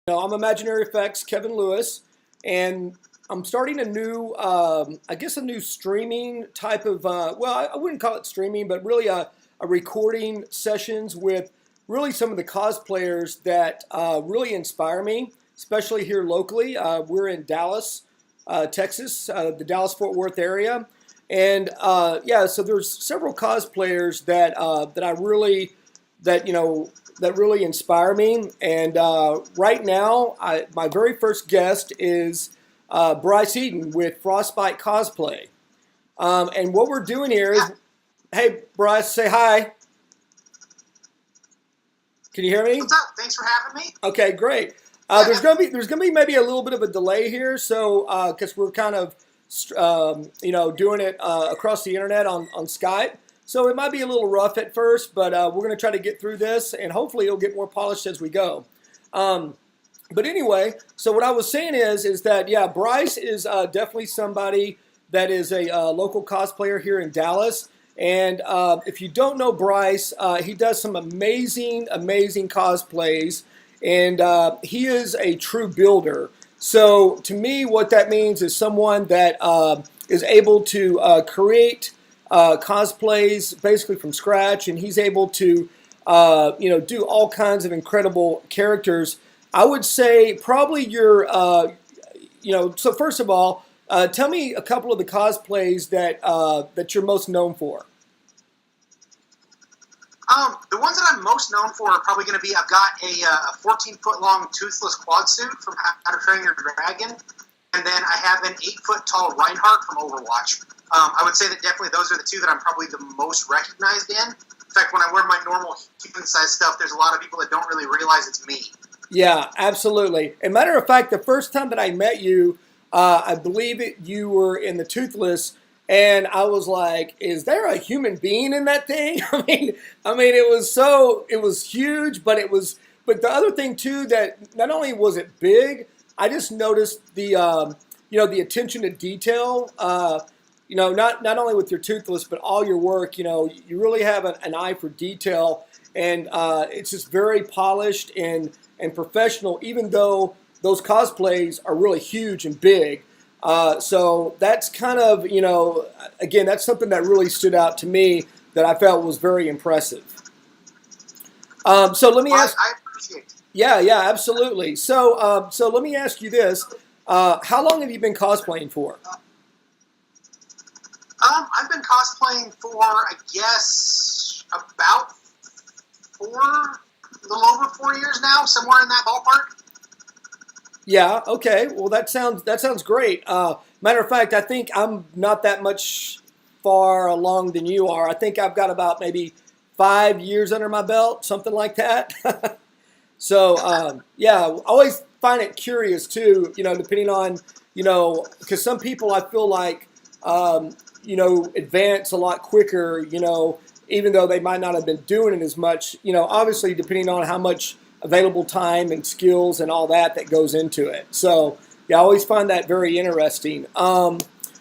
I'm Imaginary Effects, Kevin Lewis, and I'm starting a new, I guess, a new streaming type of, well, I wouldn't call it streaming, but really a recording sessions with really some of the cosplayers that really inspire me, especially here locally. We're in Dallas, Texas, the Dallas-Fort Worth area, and yeah, so there's several cosplayers that I really that really inspire me. And right now, my very first guest is Bryce Eden with FrostBite Cosplay. And what we're doing here is, hey, Bryce, say hi. Can you hear me? What's up? Thanks for having me. Okay, great. There's gonna be maybe a little bit of a delay here, so because we're kind of doing it across the internet on Skype. So it might be a little rough at first, but we're going to try to get through this, and hopefully it'll get more polished as we go. But anyway, so what I was saying is that, yeah, Bryce is definitely somebody that is a local cosplayer here in Dallas. And if you don't know Bryce, he does some amazing cosplays, and he is a true builder. So to me, what that means is someone that is able to create cosplays basically from scratch, and he's able to do all kinds of incredible characters. I would say probably so first of all, tell me a couple of the cosplays that you're most known for. The ones that I'm most known for are probably going to be, I've got a 14-foot long toothless quad suit from How to Train Your Dragon, and then I have an 8-foot tall Reinhardt from Overwatch. I would say that definitely those are the two that I'm probably the most recognized in. In fact, when I wear my normal human-sized stuff, there's a lot of people that don't really realize it's me. Yeah, absolutely. As a matter of fact, the first time that I met you, I believe you were in the Toothless, and I was like, "Is there a human being in that thing?" I mean, it was huge, but the other thing too, that not only was it big, I just noticed the the attention to detail. Not only with your Toothless, but all your work. You really have an eye for detail, and it's just very polished and professional. Even though those cosplays are really huge and big, so that's kind of again, that's something that really stood out to me that I felt was very impressive. So let me ask. I appreciate it. Yeah, absolutely. So let me ask you this: how long have you been cosplaying for? I've been cosplaying for, I guess, about a little over 4 years now, somewhere in that ballpark. Yeah. Okay. Well, that sounds great. Matter of fact, I think I'm not that much far along than you are. I think I've got about maybe 5 years under my belt, something like that. So yeah, I always find it curious too. Depending on because some people I feel like advance a lot quicker. Even though they might not have been doing it as much. Obviously depending on how much available time and skills and all that goes into it. So yeah, I always find that very interesting.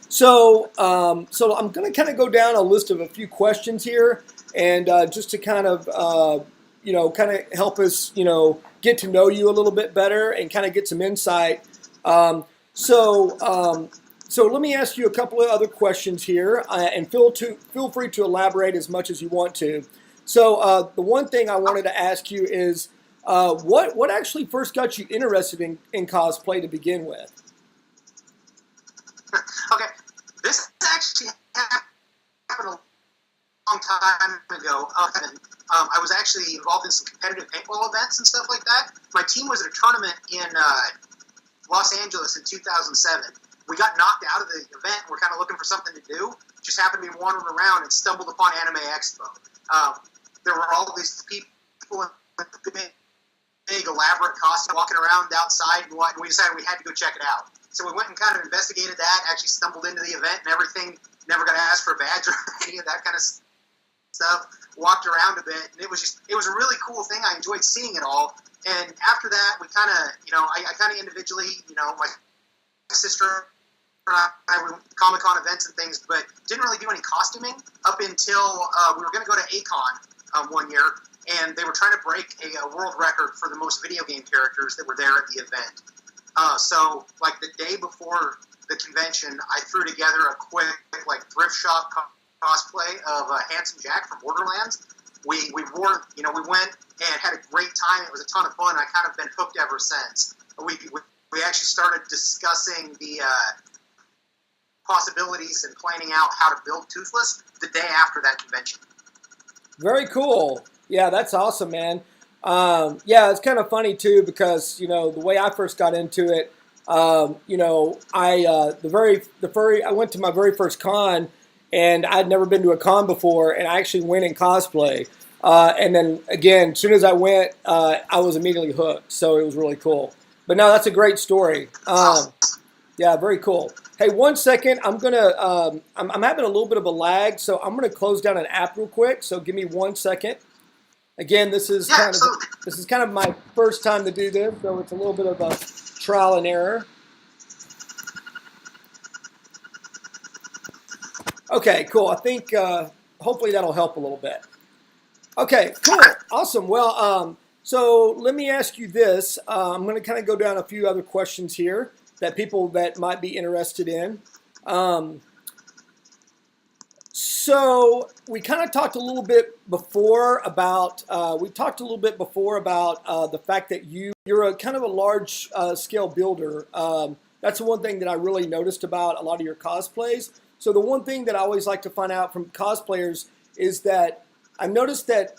So I'm going to kind of go down a list of a few questions here, and just to kind of help us get to know you a little bit better and kind of get some insight. So let me ask you a couple of other questions here, and feel free to elaborate as much as you want to. So the one thing I wanted to ask you is, what actually first got you interested in cosplay to begin with? Okay, this actually happened a long time ago. I was actually involved in some competitive paintball events and stuff like that. My team was at a tournament in Los Angeles in 2007. We got knocked out of the event. We're kind of looking for something to do. Just happened to be wandering around and stumbled upon Anime Expo. There were all these people in big elaborate costumes walking around outside, and we decided we had to go check it out. So we went and kind of investigated that, actually stumbled into the event and everything, never got asked for a badge or any of that kind of stuff, walked around a bit, and it was a really cool thing. I enjoyed seeing it all. And after that, we kind of, I kind of individually, my sister I were Comic-Con events and things, but didn't really do any costuming up until we were going to go to A-Con one year, and they were trying to break a world record for the most video game characters that were there at the event. So, like, the day before the convention, I threw together a quick, like, thrift shop cosplay of Handsome Jack from Borderlands. We wore, we went and had a great time. It was a ton of fun. I've kind of been hooked ever since. We actually started discussing the possibilities and planning out how to build Toothless the day after that convention. Very cool. Yeah, that's awesome, man. Yeah, it's kind of funny too because the way I first got into it, I went to my very first con, and I'd never been to a con before, and I actually went in cosplay. And then again, as soon as I went, I was immediately hooked. So it was really cool. But no, that's a great story. Yeah, very cool. Hey, 1 second. I'm having a little bit of a lag, so I'm gonna close down an app real quick. So give me 1 second. Again, this is kind of my first time to do this, so it's a little bit of a trial and error. Okay, cool. I think hopefully that'll help a little bit. Okay, cool, awesome. Well, so let me ask you this. I'm going to kind of go down a few other questions here that people that might be interested in. So we kind of talked a little bit before about the fact that you're a kind of a large scale builder. That's the one thing that I really noticed about a lot of your cosplays. So the one thing that I always like to find out from cosplayers is that I've noticed that,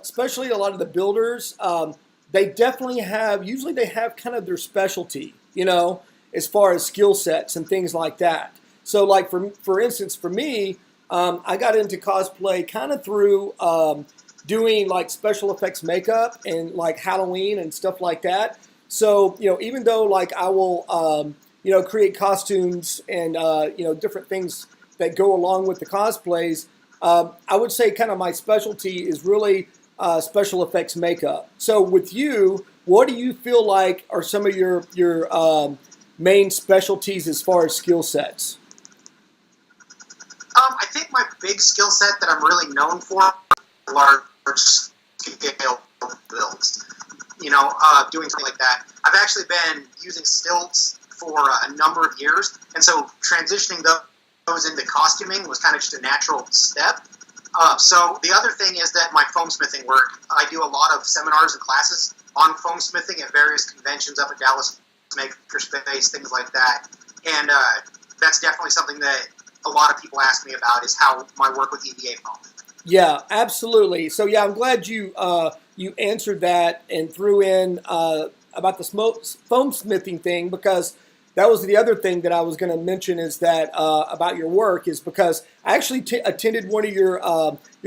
especially a lot of the builders, they definitely usually they have kind of their specialty, as far as skill sets and things like that. So like for instance, for me, I got into cosplay kind of through doing like special effects makeup and like Halloween and stuff like that. So, even though like I will, create costumes and, different things that go along with the cosplays, I would say kind of my specialty is really special effects makeup. So with you, what do you feel like are some of your main specialties as far as skill sets? I think my big skill set that I'm really known for are large scale builds. Doing something like that. I've actually been using stilts for a number of years, and so transitioning those into costuming was kind of just a natural step. So the other thing is that my foam smithing work, I do a lot of seminars and classes on foam smithing at various conventions up at Dallas Makerspace, things like that. And that's definitely something that a lot of people ask me about, is how my work with EVA foam. Yeah, absolutely. So yeah, I'm glad you answered that and threw in about the foam smithing thing, because that was the other thing that I was going to mention, is that about your work, is because I actually attended one of your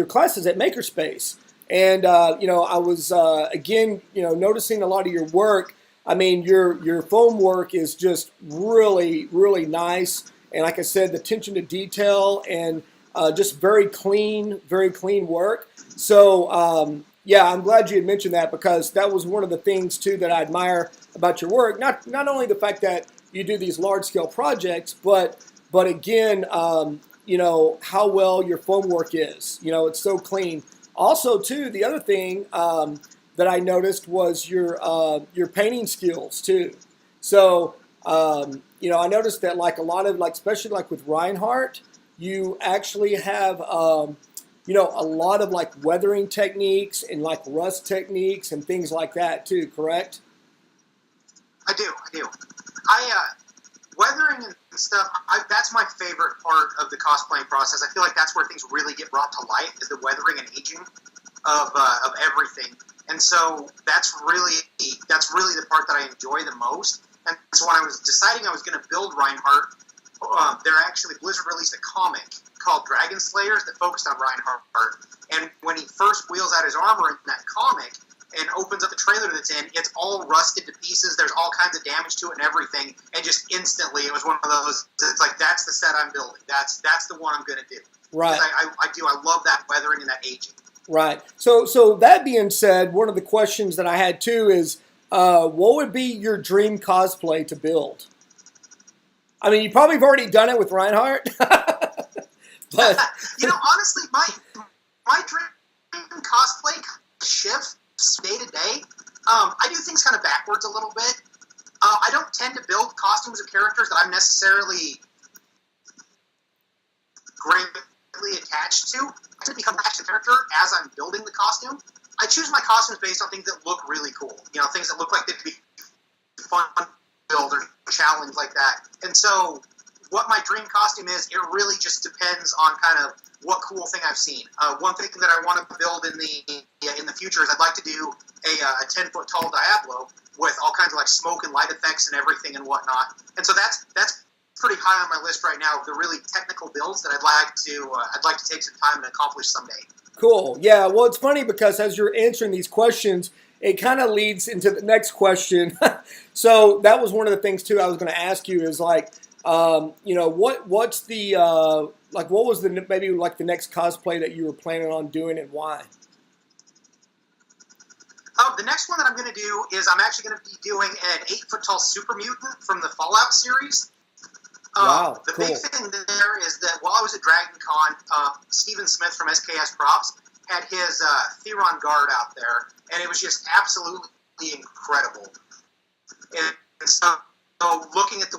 classes at Makerspace, and I was again noticing a lot of your work. I mean, your foam work is just really, really nice, and like I said, the attention to detail and just very clean work. So yeah, I'm glad you had mentioned that, because that was one of the things too that I admire about your work. Not only the fact that you do these large scale projects, but again, how well your foam work is. It's so clean. Also, too, the other thing that I noticed was your painting skills too. So, I noticed that like a lot of especially like with Reinhardt, you actually have a lot of like weathering techniques and like rust techniques and things like that too. Correct? I do. Weathering and stuff, that's my favorite part of the cosplaying process. I feel like that's where things really get brought to life, is the weathering and aging of everything. And so that's really the part that I enjoy the most. And so when I was deciding I was going to build Reinhardt, Blizzard released a comic called Dragon Slayers that focused on Reinhardt. And when he first wheels out his armor in that comic and opens up the trailer that's in, it's all rusted to pieces. There's all kinds of damage to it and everything. And just instantly, it was one of those. It's like, that's the set I'm building. That's the one I'm going to do. Right. I love that weathering and that aging. Right. So that being said, one of the questions that I had too is, what would be your dream cosplay to build? I mean, you probably have already done it with Reinhardt. But honestly, my dream cosplay shifts day to day. I do things kind of backwards a little bit. I don't tend to build costumes of characters that I'm necessarily greatly attached to. I tend to become attached to the character as I'm building the costume. I choose my costumes based on things that look really cool. You know, things that look like they'd be fun to build or challenge like that. And so what my dream costume is, it really just depends on kind of what cool thing I've seen. One thing that I want to build in the future is I'd like to do a 10-foot tall Diablo with all kinds of like smoke and light effects and everything and whatnot. And so that's pretty high on my list right now of the really technical builds that I'd like to take some time and accomplish someday. Cool. Yeah. Well, it's funny because as you're answering these questions, it kind of leads into the next question. So that was one of the things too I was going to ask you is like, what's the what was the maybe like the next cosplay that you were planning on doing and why? The next one that I'm going to do is I'm actually going to be doing an 8-foot tall super mutant from the Fallout series. Wow, the cool. big thing there is that while I was at Dragon Con, Steven Smith from SKS Props had his Theron guard out there, and it was just absolutely incredible. And so looking at the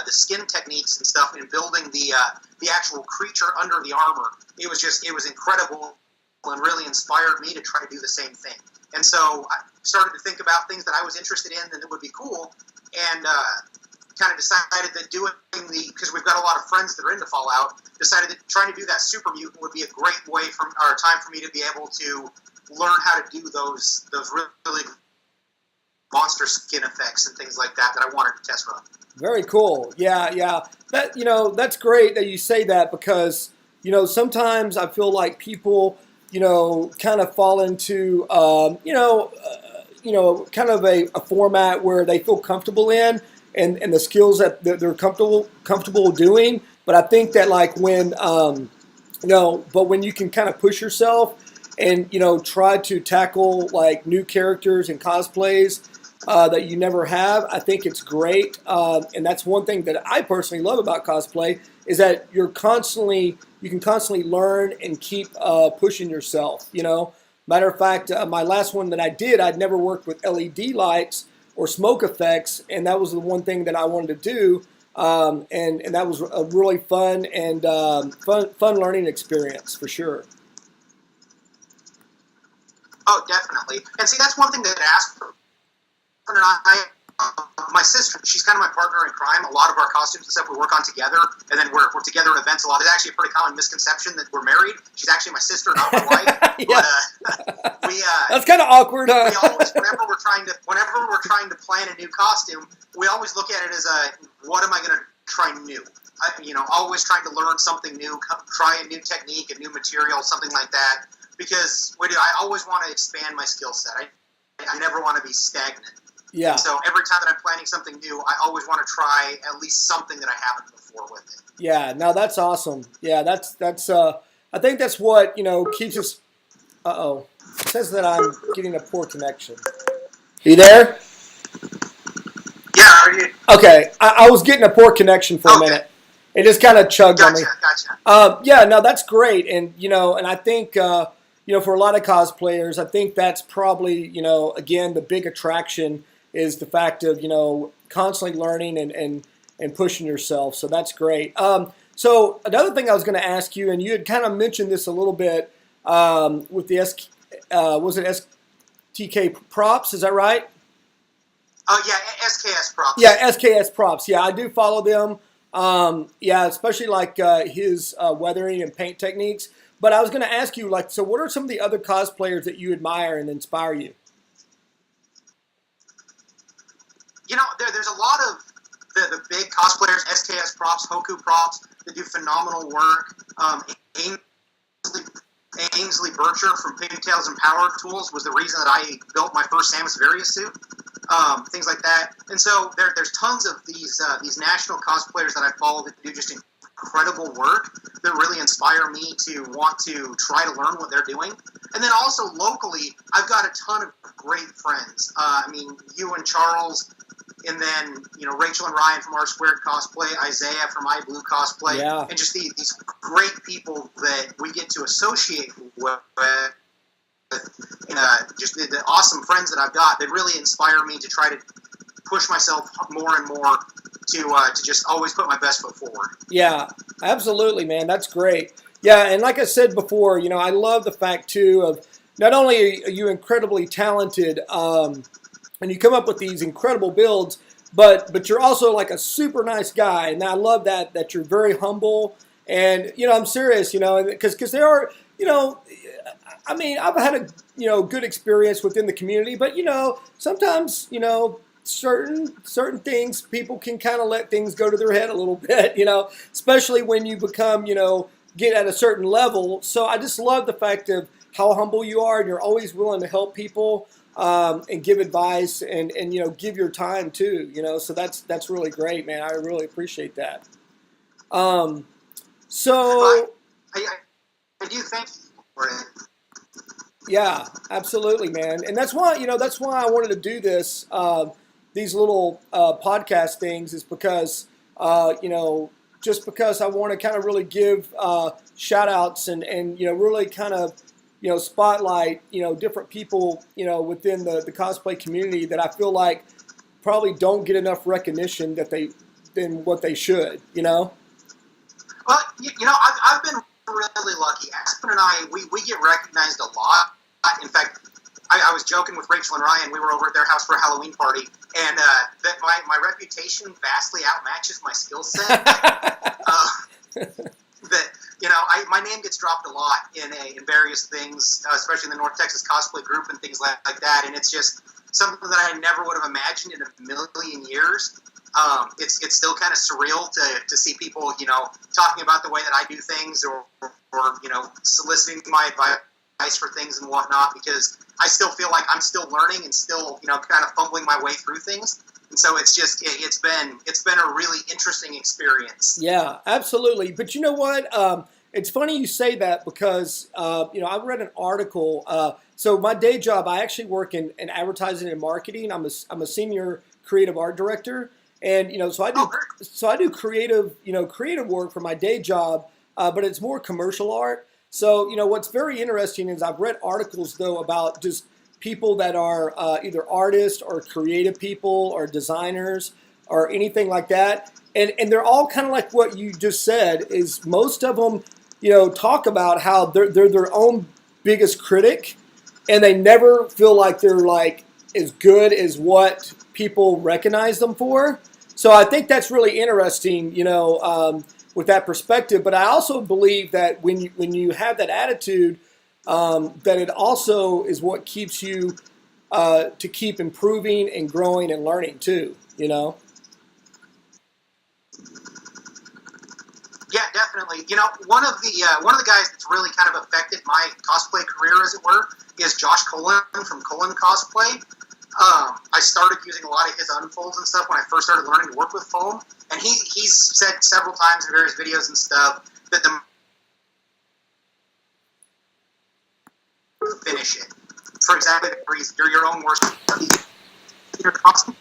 skin techniques and stuff and building the actual creature under the armor, it was incredible and really inspired me to try to do the same thing. And so I started to think about things that I was interested in and that would be cool, and kind of decided that because we've got a lot of friends that are into Fallout, decided that trying to do that super mutant would be a great time for me to be able to learn how to do those really monster skin effects and things like that I wanted to test run. Very cool. Yeah. That that's great that you say that because sometimes I feel like people kind of fall into kind of a format where they feel comfortable in. And the skills that they're comfortable doing, but I think that like when but when you can kind of push yourself and try to tackle like new characters and cosplays that you never have, I think it's great. And that's one thing that I personally love about cosplay is that you can constantly learn and keep pushing yourself. Matter of fact, my last one that I did, I'd never worked with LED lights or smoke effects, and that was the one thing that I wanted to do, and that was a really fun and fun learning experience for sure. Oh, definitely. And see, that's one thing that Asper and my sister, she's kind of my partner in crime. A lot of our costumes and stuff we work on together, and then we're together at events a lot. It's actually a pretty common misconception that we're married. She's actually my sister, not my wife. Yeah. But that's kind of awkward. Huh? We always, whenever we're trying to plan a new costume, we always look at it as what am I going to try new? Always trying to learn something new, try a new technique, a new material, something like that. Because I always want to expand my skill set. I never want to be stagnant. Yeah. And so every time that I'm planning something new, I always want to try at least something that I haven't before with it. Yeah. No, that's awesome. Yeah, that's. I think that's what keeps us. It says that I'm getting a poor connection. Are you there? Yeah. Are you? Okay. I was getting a poor connection for a minute. It just kind of chugged on me. Gotcha. Yeah. No, that's great, and and I think for a lot of cosplayers, I think that's probably again the big attraction is the fact of constantly learning and pushing yourself. So that's great. So another thing I was going to ask you, and you had kind of mentioned this a little bit with the was it STK Props? Is that right? Oh yeah, SKS Props. Yeah, SKS Props. Yeah, I do follow them. Especially like his weathering and paint techniques. But I was going to ask you, so what are some of the other cosplayers that you admire and inspire you? There's a lot of the big cosplayers, SKS Props, Hoku Props, that do phenomenal work. Ainsley Bircher from Pigtails and Power Tools was the reason that I built my first Samus Various suit. Things like that. And so there's tons of these national cosplayers that I follow that do just incredible work that really inspire me to want to try to learn what they're doing. And then also locally, I've got a ton of great friends. You and Charles, and then Rachel and Ryan from R Squared Cosplay, Isaiah from iBlue Cosplay, and just these great people that we get to associate with and just the awesome friends that I've got, they really inspire me to try to push myself more and more to just always put my best foot forward. Yeah, absolutely, man. That's great. Yeah, and like I said before, I love the fact too of not only are you incredibly talented, and you come up with these incredible builds, but you're also like a super nice guy, and I love that you're very humble. And I'm serious, because there are, I mean, I've had a good experience within the community, but sometimes certain things people can kind of let things go to their head a little bit, especially when you become get at a certain level. So I just love the fact of how humble you are, and you're always willing to help people and give advice and give your time too. So that's really great, man. I really appreciate that. So I do thank you for it. Yeah, absolutely, man. And that's why I wanted to do this, these little podcast things, is because just because I want to kind of really give shout outs and really kind of spotlight different people within the cosplay community that I feel like probably don't get enough recognition than what they should. Well, I've been really lucky. Aspen and I, we get recognized a lot. In fact, I was joking with Rachel and Ryan. We were over at their house for a Halloween party, and that my reputation vastly outmatches my skill set. My name gets dropped a lot in various things, especially in the North Texas cosplay group and things like that. And it's just something that I never would have imagined in a million years. It's still kind of surreal to see people, talking about the way that I do things or soliciting my advice for things and whatnot, because I still feel like I'm still learning and still, kind of fumbling my way through things. And so it's been a really interesting experience. Yeah, absolutely. But you know what? It's funny you say that because, I read an article. So my day job, I actually work in advertising and marketing. I'm a senior creative art director. And, so I do creative work for my day job, but it's more commercial art. So, what's very interesting is I've read articles, though, about just people that are either artists or creative people or designers or anything like that. And they're all kind of like what you just said, is most of them, talk about how they're their own biggest critic, and they never feel like they're like as good as what people recognize them for. So I think that's really interesting, with that perspective. But I also believe that when you have that attitude, that it also is what keeps you to keep improving and growing and learning too. Yeah, definitely. One of the guys that's really kind of affected my cosplay career, as it were, is Josh Cullen from Cullen Cosplay. I started using a lot of his unfolds and stuff when I first started learning to work with foam, and he's said several times in various videos and stuff that the finish it. For example, you're your own worst your costume,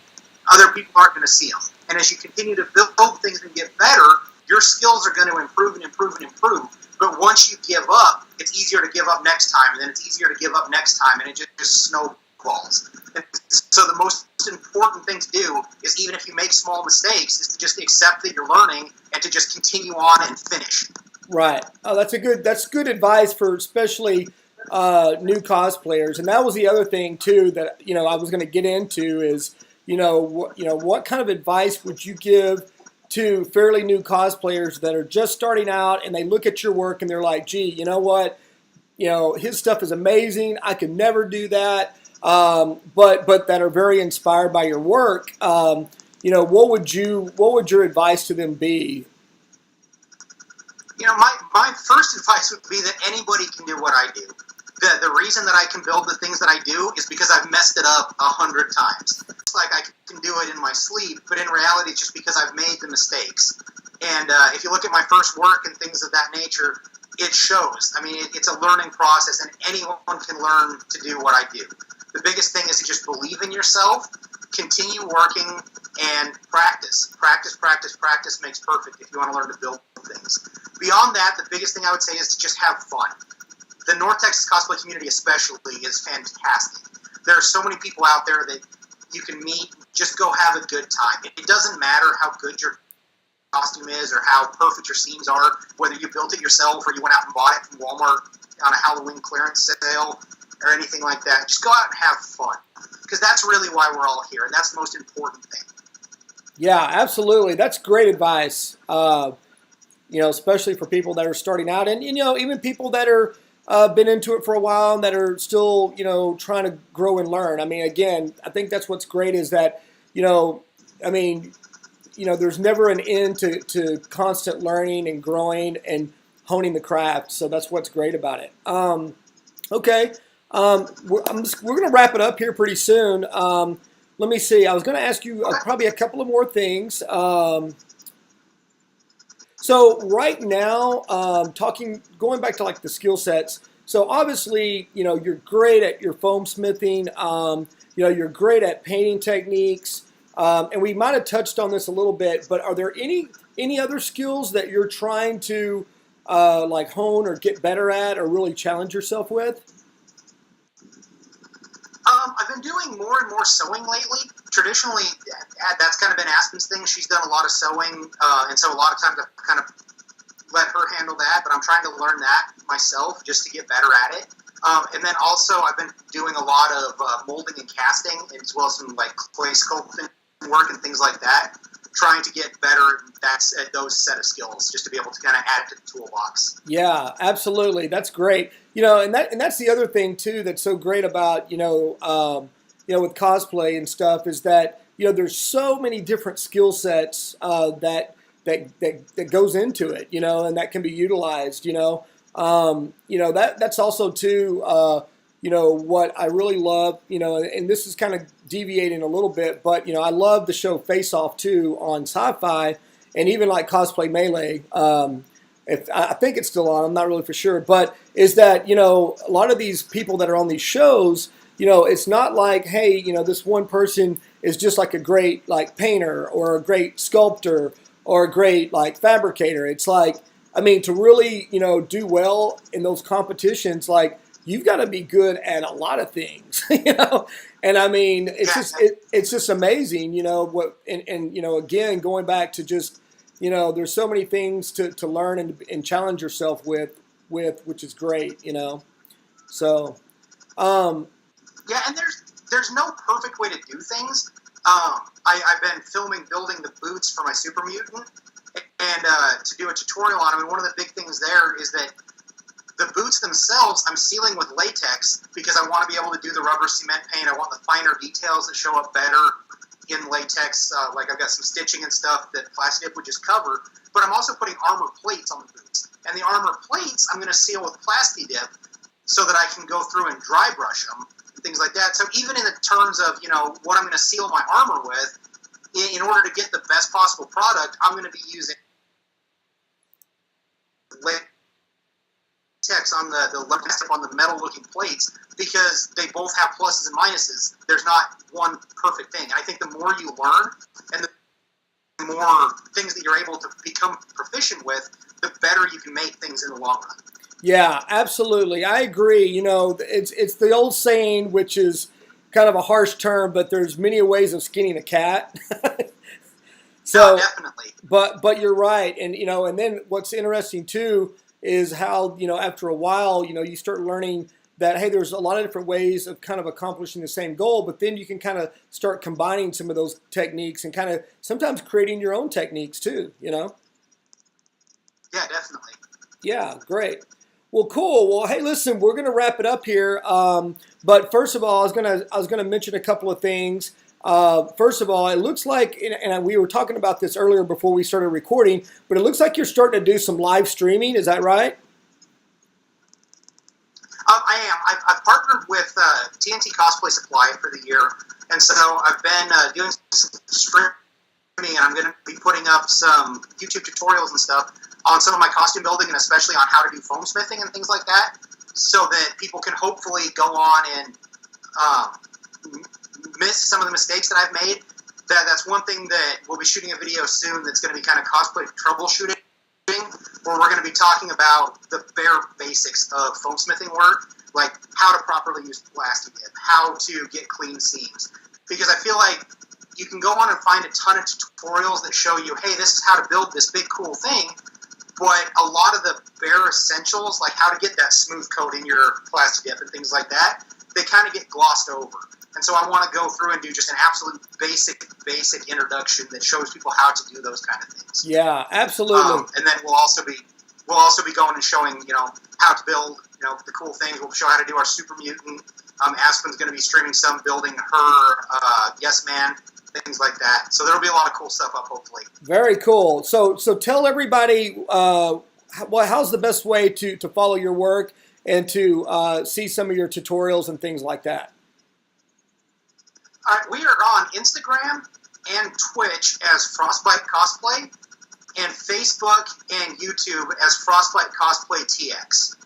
other people aren't going to see them. And as you continue to build things and get better, your skills are going to improve and improve and improve. But once you give up, it's easier to give up next time, and then it's easier to give up next time, and it just snowballs. And so the most important thing to do is, even if you make small mistakes, is to just accept that you're learning and to just continue on and finish. Right. Oh, that's good advice for especially new cosplayers. And that was the other thing too that I was going to get into is what kind of advice would you give to fairly new cosplayers that are just starting out and they look at your work and they're like, gee, you know what? His stuff is amazing. I could never do that. But that are very inspired by your work. What would your advice to them be? My first advice would be that anybody can do what I do. The reason that I can build the things that I do is because I've messed it up 100 times. It's like I can do it in my sleep, but in reality, it's just because I've made the mistakes. And if you look at my first work and things of that nature, it shows. I mean, it's a learning process, and anyone can learn to do what I do. The biggest thing is to just believe in yourself, continue working, and practice. Practice, practice, practice makes perfect if you want to learn to build things. Beyond that, the biggest thing I would say is to just have fun. the North Texas cosplay community especially is fantastic. There are so many people out there that you can meet, just go have a good time. It doesn't matter how good your costume is or how perfect your seams are, whether you built it yourself or you went out and bought it from Walmart on a Halloween clearance sale or anything like that. Just go out and have fun, because that's really why we're all here, and that's the most important thing. Yeah, absolutely. That's great advice. Especially for people that are starting out, and even people that are been into it for a while and that are still trying to grow and learn. I mean, again, I think that's what's great is that there's never an end to constant learning and growing and honing the craft. So that's what's great about it. Okay, we're going to wrap it up here pretty soon. Let me see. I was going to ask you probably a couple of more things. So right now, going back to like the skill sets. So obviously, you're great at your foam smithing. You're great at painting techniques. And we might have touched on this a little bit, but are there any other skills that you're trying to like hone or get better at or really challenge yourself with? I've been doing more and more sewing lately. Traditionally, that's kind of been Aspen's thing. She's done a lot of sewing, and so a lot of times I've kind of let her handle that, but I'm trying to learn that myself just to get better at it. And then also I've been doing a lot of molding and casting, as well as some like clay sculpting work and things like that, trying to get better at those set of skills, just to be able to kind of add it to the toolbox. Yeah, absolutely. That's great. And that's the other thing too that's so great about with cosplay and stuff is that there's so many different skill sets that goes into it, and that can be utilized. That's also too what I really love. And this is kind of deviating a little bit, but I love the show Face Off too on Sci-Fi, and even like Cosplay Melee. I think it's still on. I'm not really for sure, but is that a lot of these people that are on these shows, it's not like, hey, this one person is just like a great like painter or a great sculptor or a great like fabricator. It's like, I mean, to really do well in those competitions, like you've got to be good at a lot of things, And I mean, it's just amazing, what and again going back to just. There's so many things to learn and challenge yourself with, which is great, So, yeah, and there's no perfect way to do things. I've been filming building the boots for my Super Mutant, and to do a tutorial on them. And one of the big things there is that the boots themselves, I'm sealing with latex because I want to be able to do the rubber cement paint. I want the finer details that show up better in latex, like I've got some stitching and stuff that plastic dip would just cover, but I'm also putting armor plates on the boots. And the armor plates I'm going to seal with plastic dip so that I can go through and dry brush them and things like that. So even in the terms of, what I'm going to seal my armor with, in order to get the best possible product, I'm going to be using latex on the metal looking plates, because they both have pluses and minuses. There's not one perfect thing. And I think the more you learn and the more things that you're able to become proficient with, the better you can make things in the long run. Yeah, absolutely. I agree. It's the old saying, which is kind of a harsh term, but there's many ways of skinning a cat. So, no, definitely. But you're right. And, and then what's interesting too is how, after a while, you start learning that, hey, there's a lot of different ways of kind of accomplishing the same goal, but then you can kind of start combining some of those techniques and kind of sometimes creating your own techniques too, Yeah, definitely. Yeah, great. Well, cool. Well, hey, listen, we're going to wrap it up here. But first of all, I was going to mention a couple of things. First of all, it looks like, and we were talking about this earlier before we started recording, but it looks like you're starting to do some live streaming. Is that right? I am. I've partnered with TNT Cosplay Supply for the year, and so I've been doing some streaming, and I'm going to be putting up some YouTube tutorials and stuff on some of my costume building, and especially on how to do foam smithing and things like that, so that people can hopefully go on and miss some of the mistakes that I've made. That's one thing that we'll be shooting a video soon that's going to be kind of cosplay troubleshooting, where we're going to be talking about the bare basics of foam smithing work, like how to properly use plastic dip, how to get clean seams. Because I feel like you can go on and find a ton of tutorials that show you, hey, this is how to build this big cool thing, but a lot of the bare essentials, like how to get that smooth coat in your plastic dip and things like that, they kind of get glossed over. And so I want to go through and do just an absolute basic introduction that shows people how to do those kind of things. Yeah, absolutely. And then we'll also be going and showing, how to build, the cool things. We'll show how to do our super mutant. Aspen's going to be streaming some building her Yes Man, things like that. So there'll be a lot of cool stuff up, hopefully. Very cool. So tell everybody how's the best way to follow your work and to see some of your tutorials and things like that. All right, we are on Instagram and Twitch as FrostBite Cosplay, and Facebook and YouTube as FrostBite Cosplay TX.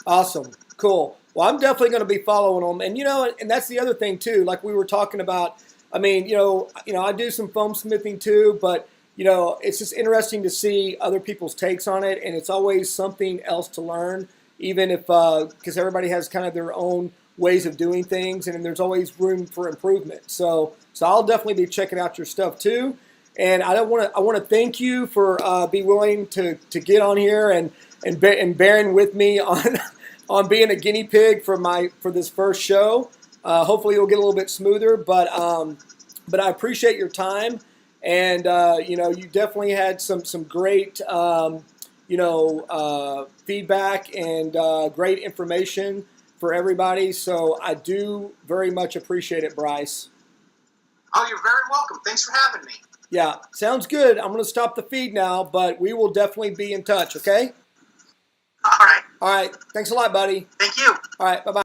Awesome. Cool. Well, I'm definitely going to be following them. And, and that's the other thing, too, like we were talking about. I mean, I do some foam smithing, too, but, it's just interesting to see other people's takes on it, and it's always something else to learn, even if, because everybody has kind of their own ways of doing things, and there's always room for improvement. So I'll definitely be checking out your stuff too. And I want to thank you for being willing to get on here and bearing with me on being a guinea pig for this first show. Hopefully it'll get a little bit smoother, but I appreciate your time, and you definitely had some great feedback and great information for everybody, so I do very much appreciate it, Bryce. Oh, you're very welcome. Thanks for having me. Yeah, sounds good. I'm going to stop the feed now, but we will definitely be in touch, okay? All right. All right. Thanks a lot, buddy. Thank you. All right. Bye-bye.